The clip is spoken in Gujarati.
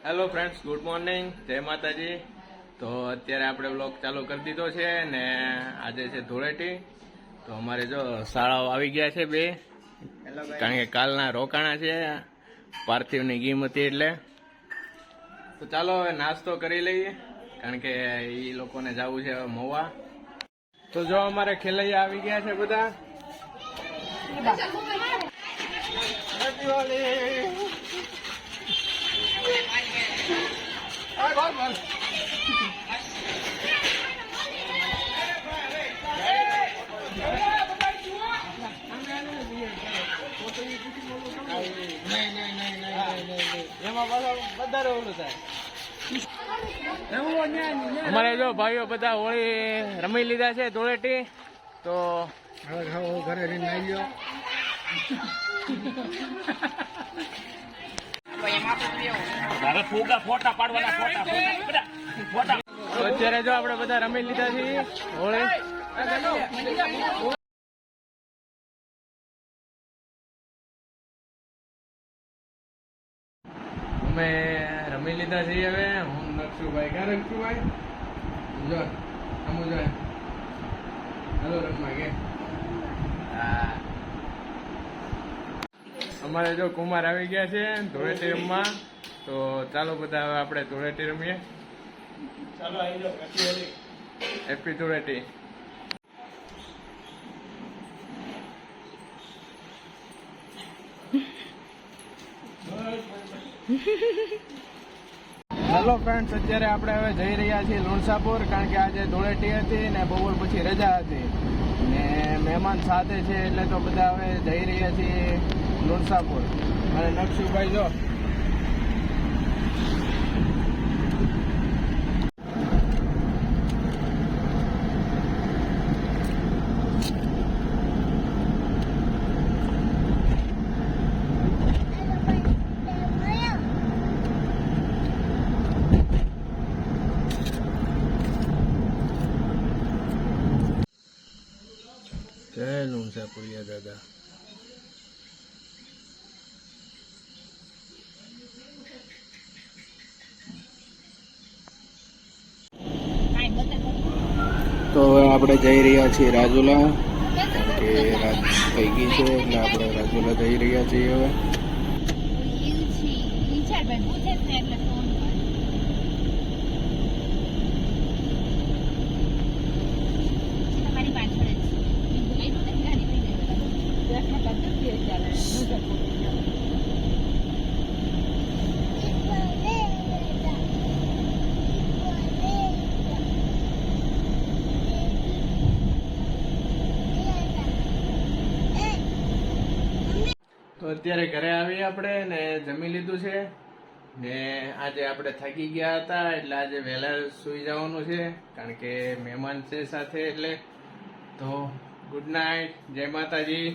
હેલો ફ્રેન્ડ્સ, ગુડ મોર્નિંગ, જય માતાજી. તો અત્યારે આપણે બ્લોગ ચાલુ કરી દીધો છે ને આજે છે ધૂળેટી. તો અમારે જો શાળાઓ આવી ગયા છે બે, કારણ કે કાલના રોકાણા છે પાર્થિવની ગેમ હતી એટલે. તો ચાલો હવે નાસ્તો કરી લઈએ, કારણ કે એ લોકોને જવું છે મોવા. તો જો અમારે ખેલૈયા આવી ગયા છે બધા. અમારે જો ભાઈઓ બધા હોળી રમી લીધા છે ધૂળેટી. તો ઘરે ફોટા પાડવાના ફોટા. અત્યારે જો આપણે બધા રમી લીધા છીએ હોળી. અમે રમી લીધા છીએ હવે. હું નકશુભાઈ, ક્યાં નકશુભાઈ? જો અમુ જો હેલો રમવા કે. અમારે જો કુમાર આવી ગયા છે ધૂળેટી રમવા. તો ચાલો બધા હવે આપણે ધૂળેટી રમીએ. ચાલો આવી જાઓ. હેપી ધૂળેટી. હેલો ફ્રેન્ડ્સ, અત્યારે આપણે હવે જઈ રહ્યા છીએ લુણસાપુર, કારણ કે આજે ધૂળેટી હતી ને બપોર પછી રજા હતી ને મહેમાન સાથે છે, એટલે તો બધા હવે જઈ રહ્યા છીએ લુણસાપુર. અને નકશુભાઈ જો જય લુણસાપુરિયા દાદા. તો હવે આપણે જઈ રહ્યા છીએ રાજુલા, કારણ કે રાત થઈ ગઈ છે એટલે આપણે રાજુલા જઈ રહ્યા છીએ હવે. તો અત્યારે ઘરે આવી આપણે ને જમી લીધું છે ને આજે આપણે થાકી ગયા હતા એટલે આજે વહેલા સૂઈ જવાનું છે, કારણ કે મહેમાન છે સાથે એટલે. તો ગુડ નાઇટ, જય માતાજી.